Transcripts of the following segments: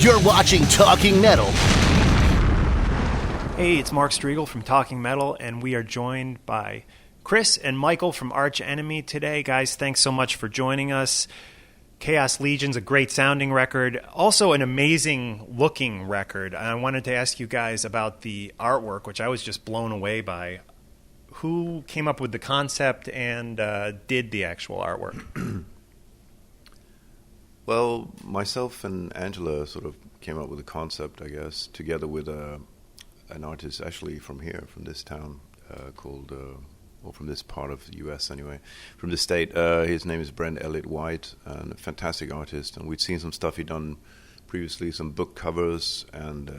You're watching Talking Metal. Hey, it's Mark Striegel from Talking Metal, and we are joined by Chris and Michael from Arch Enemy today. Guys, thanks so much for joining us. Chaos Legion's a great sounding record, also an amazing looking record. I wanted to ask you guys about the artwork, which I was just blown away by. Who came up with the concept and did the actual artwork? Well, myself and Angela sort of came up with the concept, I guess, together with an artist actually from here, from this town, called, or from this part of the U.S. anyway, from the state. His name is Brent Elliott White, and a fantastic artist. And we'd seen some stuff he'd done previously, some book covers, and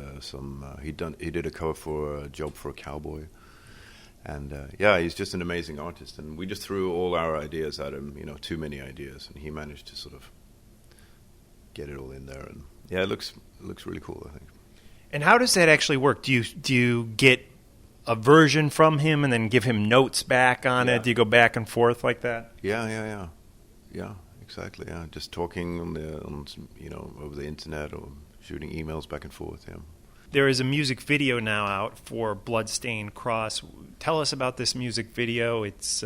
he did a cover for A Job for a Cowboy. And he's just an amazing artist. And we just threw all our ideas at him, too many ideas, and he managed to sort of get it all in there. And yeah, it looks really cool, I think. And how does that actually work? Do you get a version from him and then give him notes back on it? Do you go back and forth like that? Yeah, exactly. Yeah, just talking on over the internet or shooting emails back and forth. Yeah. There is a music video now out for Bloodstained Cross. Tell us about this music video. It's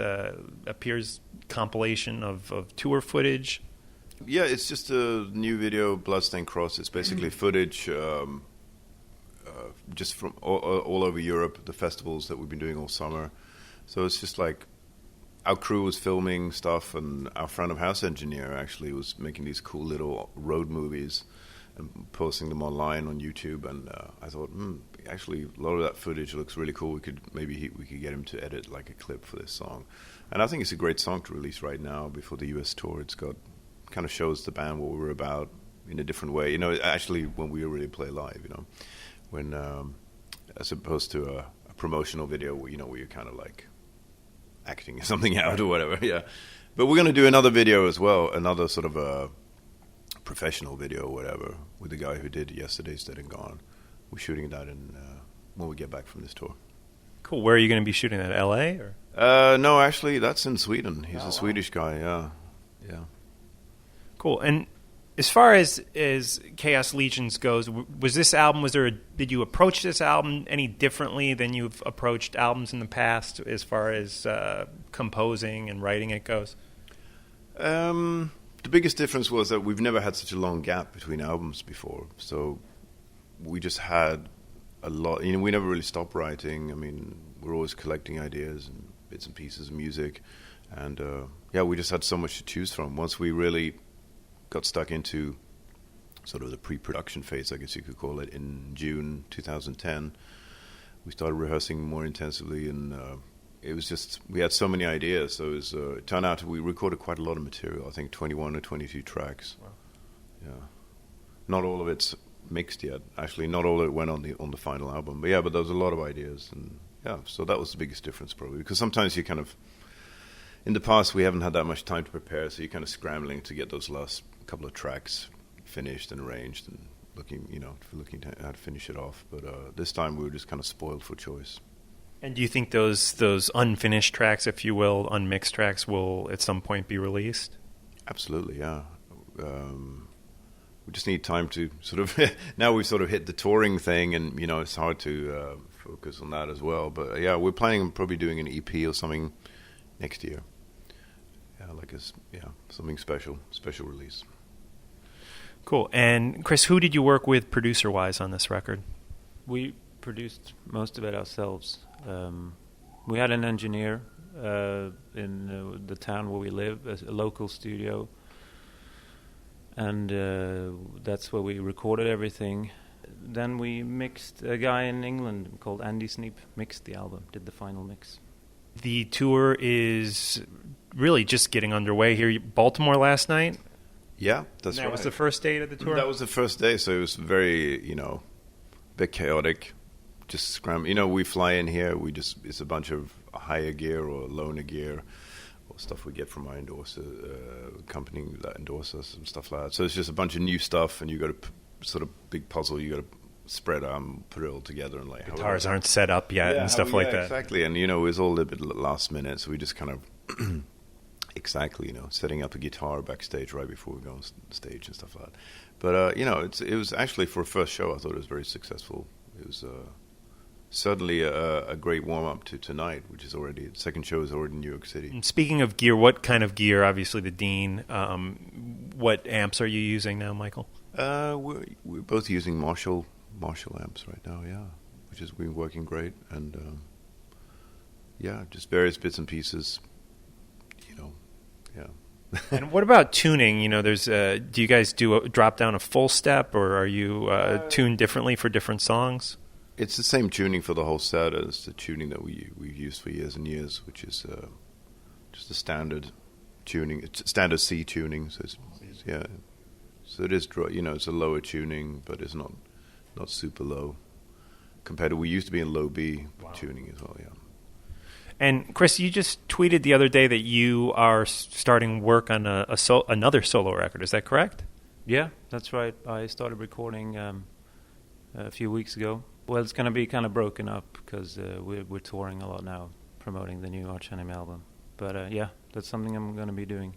appears compilation of tour footage. Yeah, it's just a new video, Bloodstained Cross. It's basically footage just from all over Europe, the festivals that we've been doing all summer. So it's just like our crew was filming stuff, and our front of house engineer actually was making these cool little road movies and posting them online on YouTube. And I thought, actually, a lot of that footage looks really cool. We could get him to edit like a clip for this song. And I think it's a great song to release right now before the US tour. It's got kind of shows the band what we're about in a different way. Actually, when we really play live, when as opposed to a promotional video where you're kind of like acting something out or whatever. Yeah, but we're going to do another video as well, another sort of a professional video or whatever, with the guy who did Yesterday's Dead and Gone. We're shooting that when we get back from this tour. Cool. Where are you going to be shooting that? LA or? No, actually, that's in Sweden. He's a Swedish guy. Yeah. Cool. And as far as Chaos Legions goes, was this album? Did you approach this album any differently than you've approached albums in the past, as far as composing and writing it goes? The biggest difference was that we've never had such a long gap between albums before. So we just had a lot. We never really stopped writing. I mean, we're always collecting ideas and bits and pieces of music, and we just had so much to choose from. Once we really got stuck into sort of the pre-production phase, I guess you could call it, in June 2010. We started rehearsing more intensively, and it was just, we had so many ideas. So it turned out we recorded quite a lot of material, I think 21 or 22 tracks. Wow. Yeah. Not all of it's mixed yet. Actually, not all of it went on the final album. But there was a lot of ideas. And so that was the biggest difference probably. Because sometimes you kind of, in the past, we haven't had that much time to prepare, so you're kind of scrambling to get those last couple of tracks finished and arranged and looking to how to finish it off. But this time we were just kind of spoiled for choice. And do you think those unfinished tracks, if you will, unmixed tracks, will at some point be released? Absolutely, yeah. We just need time to sort of now we've sort of hit the touring thing, and it's hard to focus on that as well. But we're planning on probably doing an EP or something next year. Something special release. Cool. And Chris, who did you work with producer-wise on this record? We produced most of it ourselves. We had an engineer in the town where we live, a local studio, and that's where we recorded everything. Then we mixed. A guy in England called Andy Sneap mixed the album, did the final mix. The tour is really just getting underway here. Baltimore last night? Yeah, that's right. That was the first day of the tour? That was the first day, so it was very, a bit chaotic. Just scram. We fly in here, it's a bunch of hire gear or loaner gear or stuff we get from our company that endorse us and stuff like that. So it's just a bunch of new stuff, and you got to sort of big puzzle, you got to spread out, put it all together, and like guitars aren't set up yet and stuff like that. Exactly, and it was all a bit last minute, so we just kind of exactly, setting up a guitar backstage right before we go on stage and stuff like that. But it was actually, for a first show, I thought it was very successful. It was certainly a great warm up to tonight, which is already the second show is already in New York City. And speaking of gear, what kind of gear? Obviously, the Dean. What amps are you using now, Michael? We're both using Marshall amps right now, yeah, which has been working great, and just various bits and pieces, yeah. And what about tuning? There's do you guys drop down a full step, or are you tuned differently for different songs? It's the same tuning for the whole set as the tuning that we've used for years and years, which is just a standard tuning. It's standard C tuning, so yeah. So it is, it's a lower tuning, but it's not super low compared to we used to be in low B tuning as well, yeah. And Chris, you just tweeted the other day that you are starting work on another solo record. Is that correct? Yeah, that's right. I started recording a few weeks ago. Well, it's going to be kind of broken up because we're touring a lot now, promoting the new Arch Enemy album. But yeah, that's something I'm going to be doing.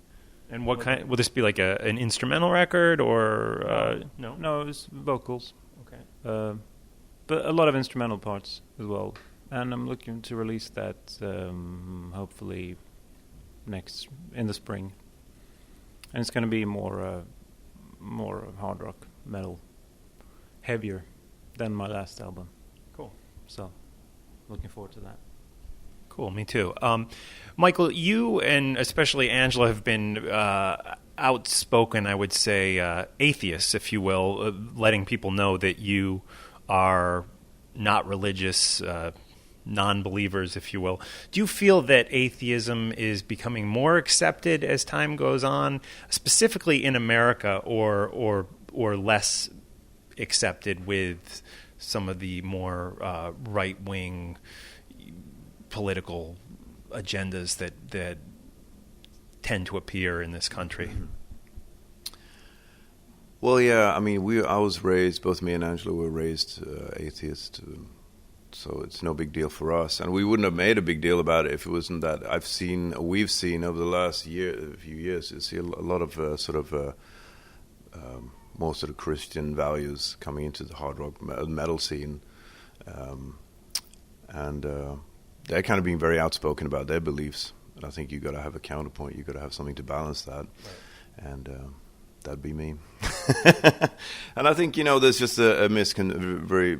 And what kind? Will this be like an instrumental record or no? No, it's vocals. Okay. But a lot of instrumental parts as well. And I'm looking to release that hopefully in the spring. And it's going to be more hard rock, metal, heavier than my last album. Cool. So, looking forward to that. Cool, me too. Michael, you and especially Angela have been outspoken, I would say, atheists, if you will, letting people know that you are not religious, non-believers, if you will. Do you feel that atheism is becoming more accepted as time goes on, specifically in America, or less accepted with some of the more right-wing political agendas that tend to appear in this country? Well, yeah, I mean, I was raised, both me and Angela were raised atheist, so it's no big deal for us. And we wouldn't have made a big deal about it if it wasn't that we've seen over the last few years, you see a lot of more sort of Christian values coming into the hard rock metal scene. And they're kind of being very outspoken about their beliefs. And I think you've got to have a counterpoint. You've got to have something to balance that. Right. And that'd be me. And I think, there's just a very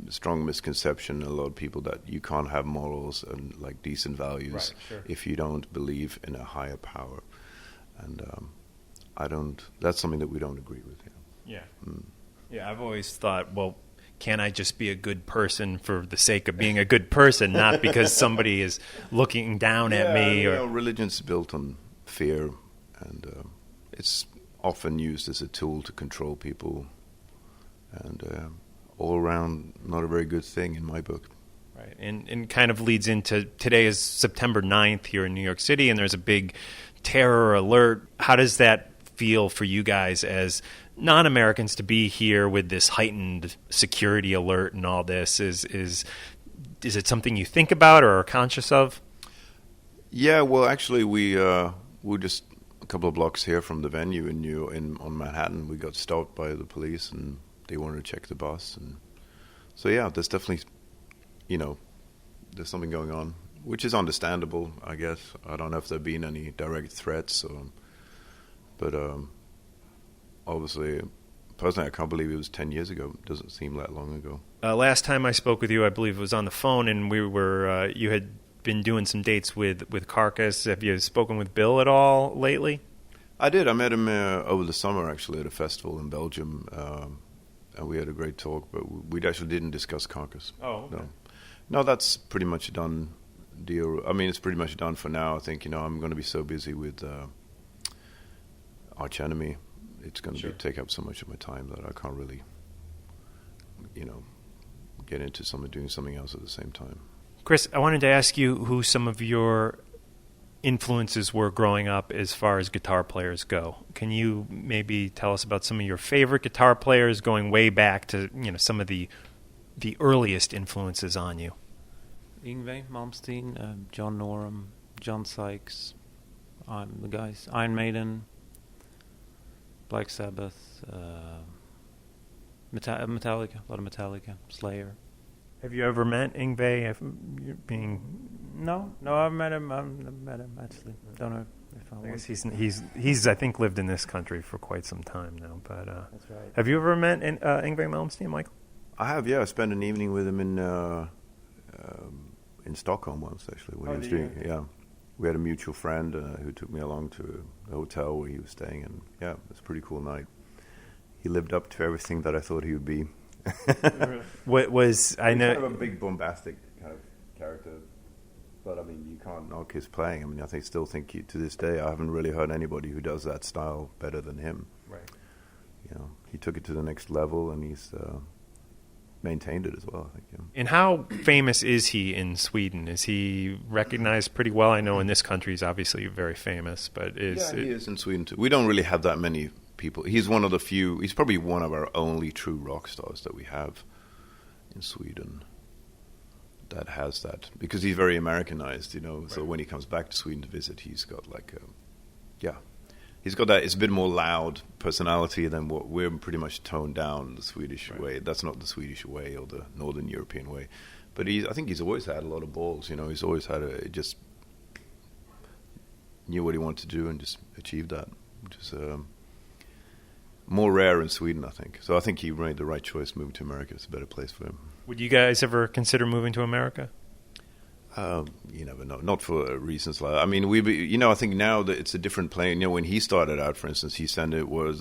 strong misconception in a lot of people that you can't have morals and like decent values if you don't believe in a higher power. And that's something that we don't agree with. Yeah. Yeah, I've always thought, well, can I just be a good person for the sake of being a good person, not because somebody is looking down at me? Religion's built on fear, and it's often used as a tool to control people, and all around not a very good thing in my book. Right, and kind of leads into today is September 9th here in New York City, and there's a big terror alert. How does that feel for you guys as non-Americans to be here with this heightened security alert and all this? Is it something you think about or are conscious of? Yeah, well, actually, we're just a couple of blocks here from the venue on Manhattan. We got stopped by the police, and they wanted to check the bus. And so, yeah, there's definitely, there's something going on, which is understandable, I guess. I don't know if there have been any direct threats, but obviously, personally, I can't believe it was 10 years ago. It doesn't seem that long ago. Last time I spoke with you, I believe it was on the phone, and we were you had been doing some dates with Carcass. Have you spoken with Bill at all lately? I did. I met him over the summer, actually, at a festival in Belgium, and we had a great talk, but we actually didn't discuss Carcass. Oh, okay. No, that's pretty much a done deal. I mean, it's pretty much done for now. I think, I'm going to be so busy with Arch Enemy. It's going to take up so much of my time that I can't really, get into doing something else at the same time. Chris, I wanted to ask you who some of your influences were growing up as far as guitar players go. Can you maybe tell us about some of your favorite guitar players going way back to, some of the earliest influences on you? Yngwie Malmsteen, John Norum, John Sykes, The guys, Iron Maiden, Black Sabbath, Metallica, a lot of Metallica, Slayer. Have you ever met Yngwie? No, I've met him. Actually. Don't know if I I guess was. he's I think lived in this country for quite some time now. But That's right. have you ever met Yngwie Malmsteen, Michael? I have, yeah. I spent an evening with him in Stockholm once, actually. When he was doing, yeah. We had a mutual friend who took me along to the hotel where he was staying, and yeah, it was a pretty cool night. He lived up to everything that I thought he would be. What was I know? He's kind of a big bombastic kind of character, but I mean, you can't knock his playing. I mean, still think to this day, I haven't really heard anybody who does that style better than him. Right. You know, he took it to the next level, and he's maintained it as well, I think. Yeah. And how famous is he in Sweden? Is he recognized pretty well? I know in this country he's obviously very famous, but he is in Sweden too. We don't really have that many people. He's one of the few. He's probably one of our only true rock stars that we have in Sweden that has that, because he's very Americanized, you know. Right. So when he comes back to Sweden to visit, he's got he's got that. It's a bit more loud personality than what we're pretty much toned down the Swedish way. That's not the Swedish way or the Northern European way. But I think he's always had a lot of balls. You know, he's always had just knew what he wanted to do and just achieved that, which is more rare in Sweden, I think. So I think he made the right choice moving to America. It's a better place for him. Would you guys ever consider moving to America? You never know. Not for reasons like that. I mean, I think now that it's a different plane. You know, when he started out, for instance, the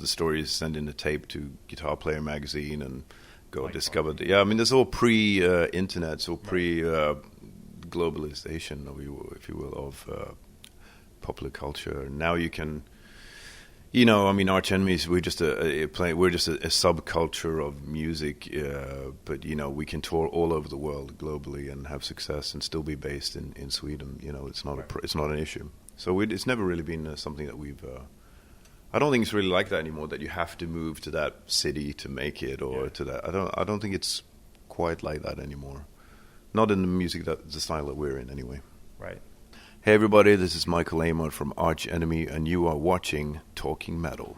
story is sending the tape to Guitar Player magazine and go discover. I mean, there's all pre-internet, so pre-globalization, if you will, of popular culture. Now you can. You know, I mean, Arch Enemies, we're just a subculture of music, but, you know, we can tour all over the world globally and have success and still be based in Sweden. You know, it's not an issue. So it's never really been something that we've... I don't think it's really like that anymore, that you have to move to that city to make it or to that. I don't think it's quite like that anymore. Not in the style that we're in anyway. Right. Hey everybody, this is Michael Amon from Arch Enemy, and you are watching Talking Metal.